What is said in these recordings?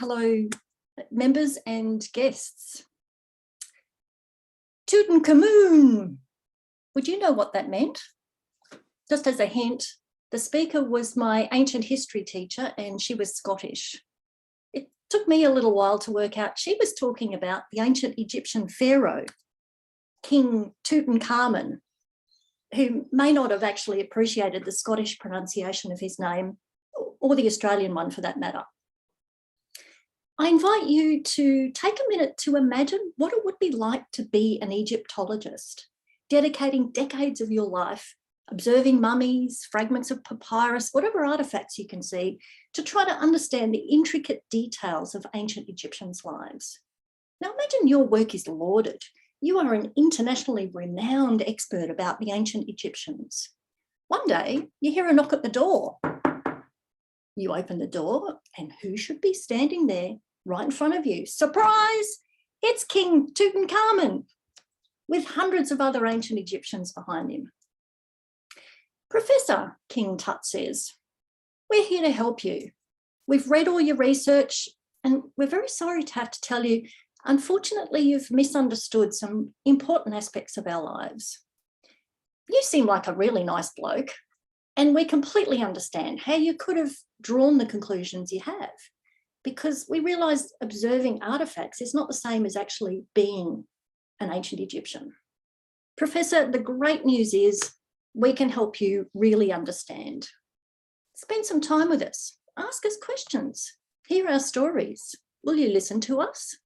Hello, members and guests. Tutankhamun. Would you know what that meant? Just as a hint, the speaker was my ancient history teacher and she was Scottish. It took me a little while to work out she was talking about the ancient Egyptian pharaoh, King Tutankhamun, who may not have actually appreciated the Scottish pronunciation of his name, or the Australian one for that matter. I invite you to take a minute to imagine what it would be like to be an Egyptologist, dedicating decades of your life, observing mummies, fragments of papyrus, whatever artifacts you can see, to try to understand the intricate details of ancient Egyptians' lives. Now imagine your work is lauded. You are an internationally renowned expert about the ancient Egyptians. One day you hear a knock at the door. You open the door and who should be standing there right in front of you? Surprise! It's King Tutankhamun with hundreds of other ancient Egyptians behind him. Professor, King Tut says, we're here to help you. We've read all your research and we're very sorry to have to tell you, unfortunately, you've misunderstood some important aspects of our lives. You seem like a really nice bloke and we completely understand how you could have drawn the conclusions you have, because we realise observing artefacts is not the same as actually being an ancient Egyptian. Professor, the great news is we can help you really understand. Spend some time with us. Ask us questions. Hear our stories. Will you listen to us?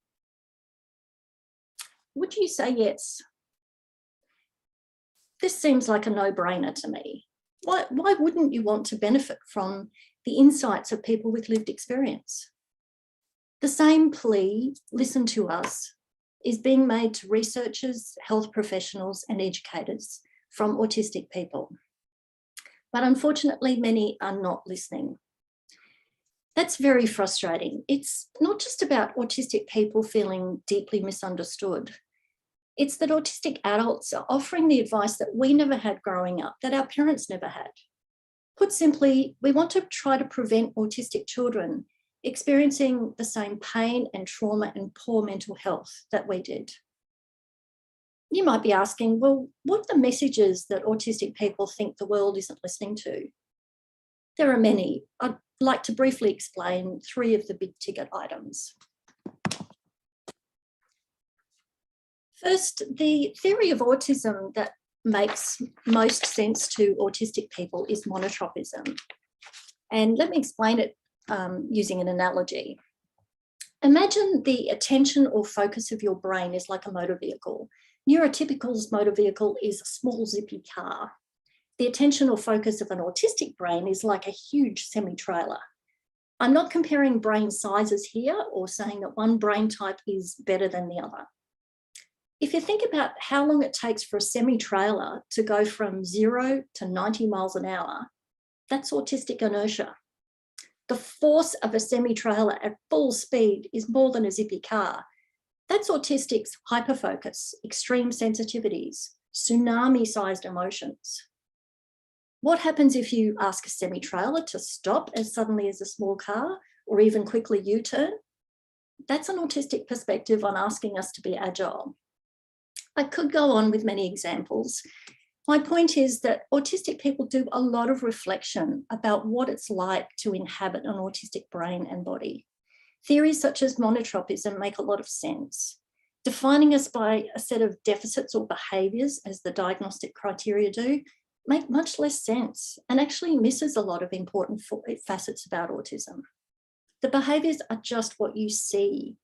Would you say yes? This seems like a no-brainer to me. Why wouldn't you want to benefit from the insights of people with lived experience? The same plea, listen to us, is being made to researchers, health professionals and educators from autistic people. But unfortunately, many are not listening. That's very frustrating. It's not just about autistic people feeling deeply misunderstood. It's that autistic adults are offering the advice that we never had growing up, that our parents never had. Put simply, we want to try to prevent autistic children experiencing the same pain and trauma and poor mental health that we did. You might be asking, well, what are the messages that autistic people think the world isn't listening to? There are many. I'd like to briefly explain three of the big ticket items. First, the theory of autism that makes most sense to autistic people is monotropism. And let me explain it using an analogy. Imagine the attention or focus of your brain is like a motor vehicle. Neurotypical's motor vehicle is a small zippy car. The attention or focus of an autistic brain is like a huge semi-trailer. I'm not comparing brain sizes here or saying that one brain type is better than the other. If you think about how long it takes for a semi-trailer to go from 0 to 90 miles an hour, that's autistic inertia. The force of a semi-trailer at full speed is more than a zippy car. That's autistic's hyperfocus, extreme sensitivities, tsunami-sized emotions. What happens if you ask a semi-trailer to stop as suddenly as a small car, or even quickly U-turn? That's an autistic perspective on asking us to be agile. I could go on with many examples. My point is that autistic people do a lot of reflection about what it's like to inhabit an autistic brain and body. Theories such as monotropism make a lot of sense. Defining us by a set of deficits or behaviours, as the diagnostic criteria do, make much less sense and actually misses a lot of important facets about autism. The behaviours are just what you see.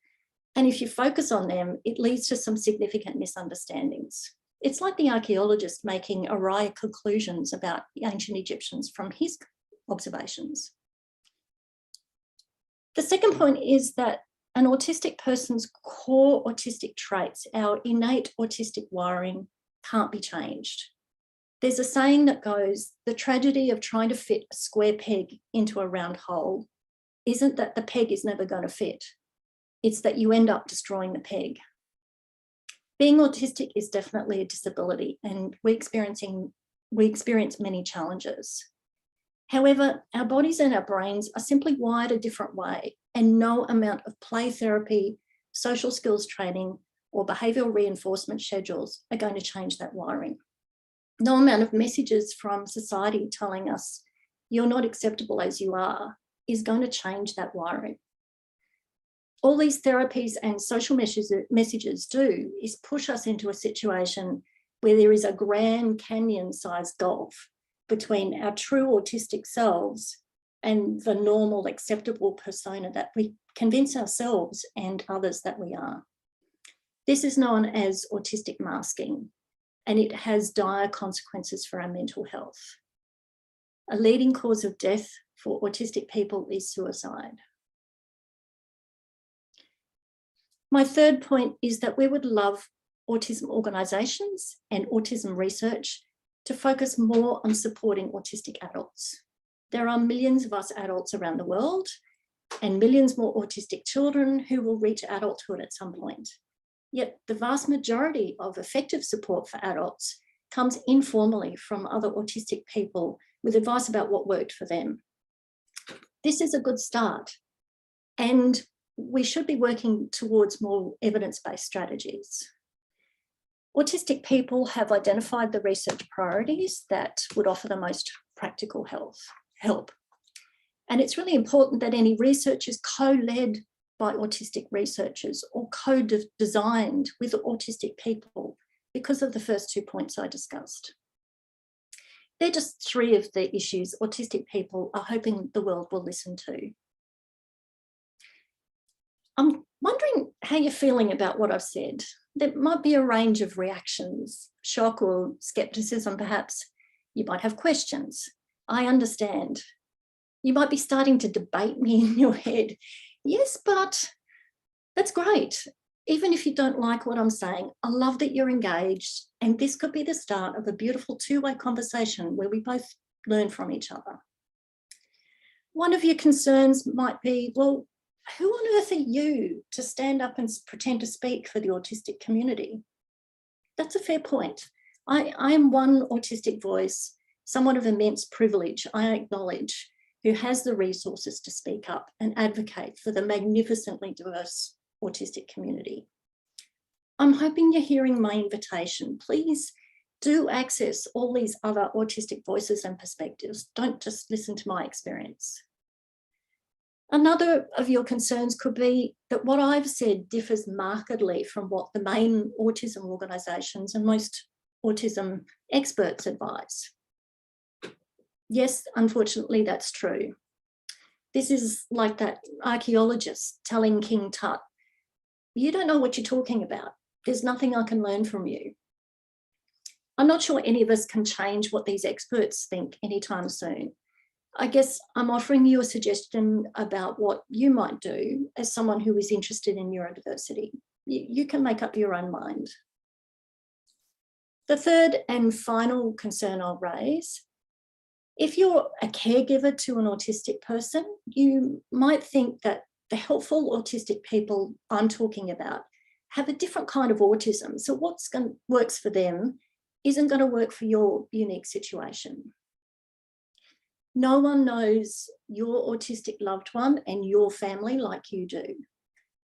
And if you focus on them, it leads to some significant misunderstandings. It's like the archaeologist making awry conclusions about the ancient Egyptians from his observations. The second point is that an autistic person's core autistic traits, our innate autistic wiring, can't be changed. There's a saying that goes, the tragedy of trying to fit a square peg into a round hole isn't that the peg is never going to fit. It's that you end up destroying the peg. Being autistic is definitely a disability and we experience many challenges. However, our bodies and our brains are simply wired a different way, and no amount of play therapy, social skills training, or behavioural reinforcement schedules are going to change that wiring. No amount of messages from society telling us you're not acceptable as you are is going to change that wiring. All these therapies and social messages do is push us into a situation where there is a Grand Canyon-sized gulf between our true autistic selves and the normal, acceptable persona that we convince ourselves and others that we are. This is known as autistic masking, and it has dire consequences for our mental health. A leading cause of death for autistic people is suicide. My third point is that we would love autism organisations and autism research to focus more on supporting autistic adults. There are millions of us adults around the world and millions more autistic children who will reach adulthood at some point. Yet the vast majority of effective support for adults comes informally from other autistic people with advice about what worked for them. This is a good start, and we should be working towards more evidence-based strategies. Autistic people have identified the research priorities that would offer the most practical help. And it's really important that any research is co-led by autistic researchers or co-designed with autistic people because of the first 2 points I discussed. They're just 3 of the issues autistic people are hoping the world will listen to. I'm wondering how you're feeling about what I've said. There might be a range of reactions, shock or skepticism perhaps. You might have questions. I understand. You might be starting to debate me in your head. Yes, but that's great. Even if you don't like what I'm saying, I love that you're engaged, and this could be the start of a beautiful two-way conversation where we both learn from each other. One of your concerns might be, well, who on earth are you to stand up and pretend to speak for the autistic community? That's a fair point. I am one autistic voice, someone of immense privilege, I acknowledge, who has the resources to speak up and advocate for the magnificently diverse autistic community. I'm hoping you're hearing my invitation. Please do access all these other autistic voices and perspectives. Don't just listen to my experience. Another of your concerns could be that what I've said differs markedly from what the main autism organisations and most autism experts advise. Yes, unfortunately, that's true. This is like that archaeologist telling King Tut, you don't know what you're talking about. There's nothing I can learn from you. I'm not sure any of us can change what these experts think anytime soon. I guess I'm offering you a suggestion about what you might do as someone who is interested in neurodiversity. You can make up your own mind. The third and final concern I'll raise, if you're a caregiver to an autistic person, you might think that the helpful autistic people I'm talking about have a different kind of autism. So what works for them isn't going to work for your unique situation. No one knows your autistic loved one and your family like you do.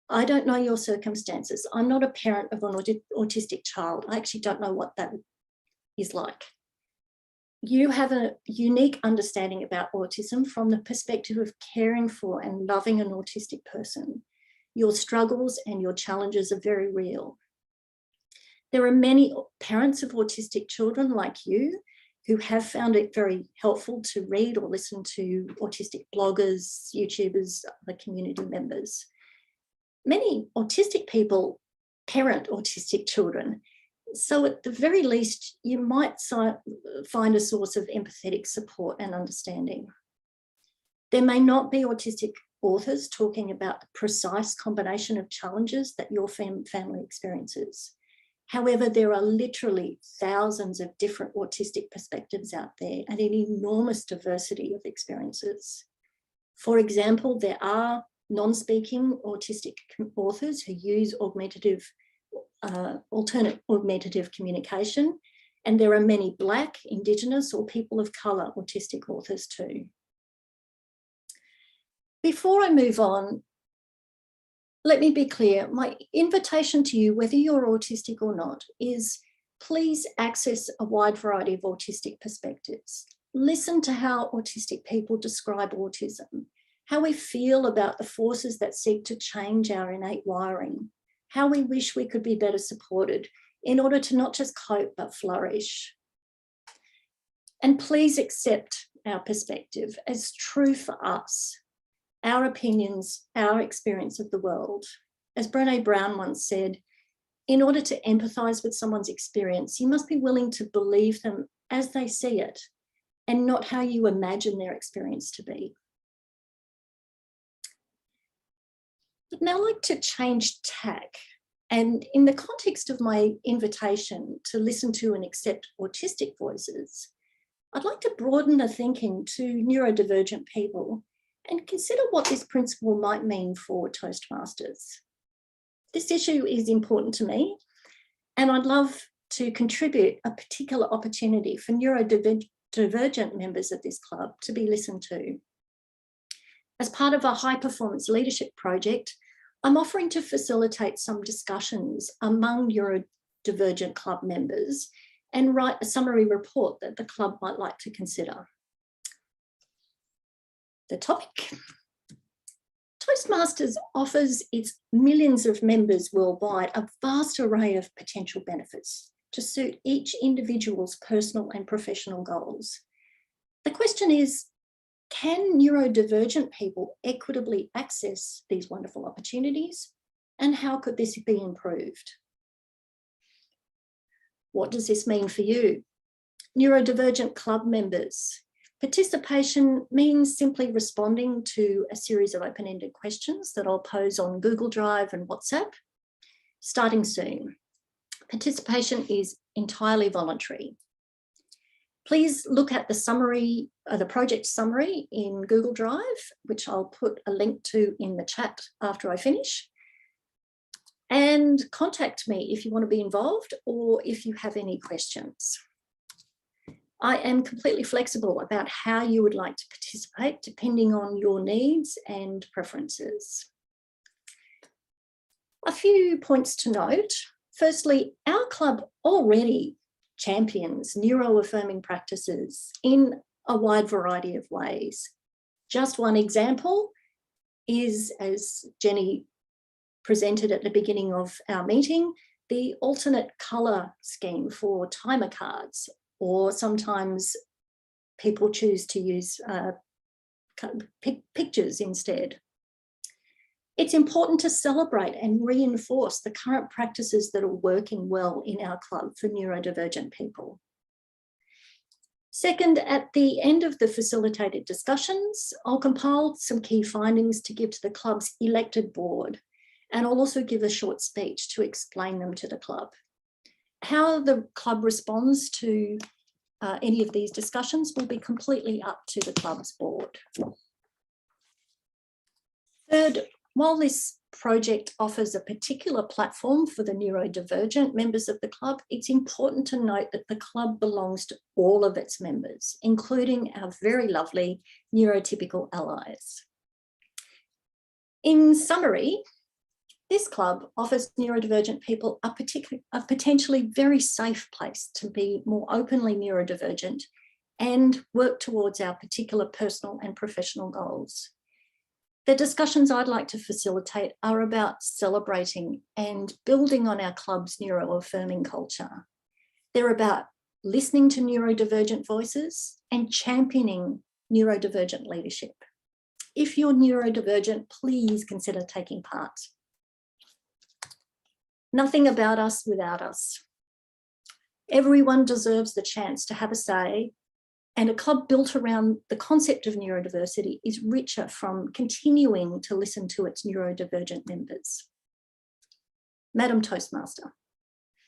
I don't know your circumstances. I'm not a parent of an autistic child. I actually don't know what that is like. You have a unique understanding about autism from the perspective of caring for and loving an autistic person. Your struggles and your challenges are very real. There are many parents of autistic children like you who have found it very helpful to read or listen to autistic bloggers, YouTubers, other community members. Many autistic people parent autistic children. So at the very least, you might find a source of empathetic support and understanding. There may not be autistic authors talking about the precise combination of challenges that your family experiences. However, there are literally thousands of different autistic perspectives out there and an enormous diversity of experiences. For example, there are non-speaking autistic authors who use alternate augmentative communication And there are many Black, Indigenous or people of colour autistic authors too. Before I move on, let me be clear, my invitation to you, whether you're autistic or not, is please access a wide variety of autistic perspectives. Listen to how autistic people describe autism, how we feel about the forces that seek to change our innate wiring, how we wish we could be better supported in order to not just cope but flourish. And please accept our perspective as true for us, our opinions, our experience of the world. As Brené Brown once said, in order to empathise with someone's experience, you must be willing to believe them as they see it and not how you imagine their experience to be. I'd now like to change tack, and in the context of my invitation to listen to and accept autistic voices, I'd like to broaden the thinking to neurodivergent people and consider what this principle might mean for Toastmasters. This issue is important to me, and I'd love to contribute a particular opportunity for neurodivergent members of this club to be listened to. As part of a high-performance leadership project, I'm offering to facilitate some discussions among neurodivergent club members and write a summary report that the club might like to consider. The topic: Toastmasters offers its millions of members worldwide a vast array of potential benefits to suit each individual's personal and professional goals. The question is, can neurodivergent people equitably access these wonderful opportunities, and how could this be improved? What does this mean for you? Neurodivergent club members. Participation means simply responding to a series of open-ended questions that I'll pose on Google Drive and WhatsApp, starting soon. Participation is entirely voluntary. Please look at the summary, the project summary in Google Drive, which I'll put a link to in the chat after I finish. And contact me if you want to be involved or if you have any questions. I am completely flexible about how you would like to participate, depending on your needs and preferences. A few points to note. Firstly, our club already champions neuro-affirming practices in a wide variety of ways. Just one example is, as Jenny presented at the beginning of our meeting, the alternate colour scheme for timer cards, or sometimes people choose to use pictures instead. It's important to celebrate and reinforce the current practices that are working well in our club for neurodivergent people. Second, at the end of the facilitated discussions, I'll compile some key findings to give to the club's elected board, and I'll also give a short speech to explain them to the club. How the club responds to any of these discussions will be completely up to the club's board. Third, while this project offers a particular platform for the neurodivergent members of the club, it's important to note that the club belongs to all of its members, including our very lovely neurotypical allies. In summary, this club offers neurodivergent people a potentially very safe place to be more openly neurodivergent and work towards our particular personal and professional goals. The discussions I'd like to facilitate are about celebrating and building on our club's neuro-affirming culture. They're about listening to neurodivergent voices and championing neurodivergent leadership. If you're neurodivergent, please consider taking part. Nothing about us without us. Everyone deserves the chance to have a say, and a club built around the concept of neurodiversity is richer from continuing to listen to its neurodivergent members. Madam Toastmaster.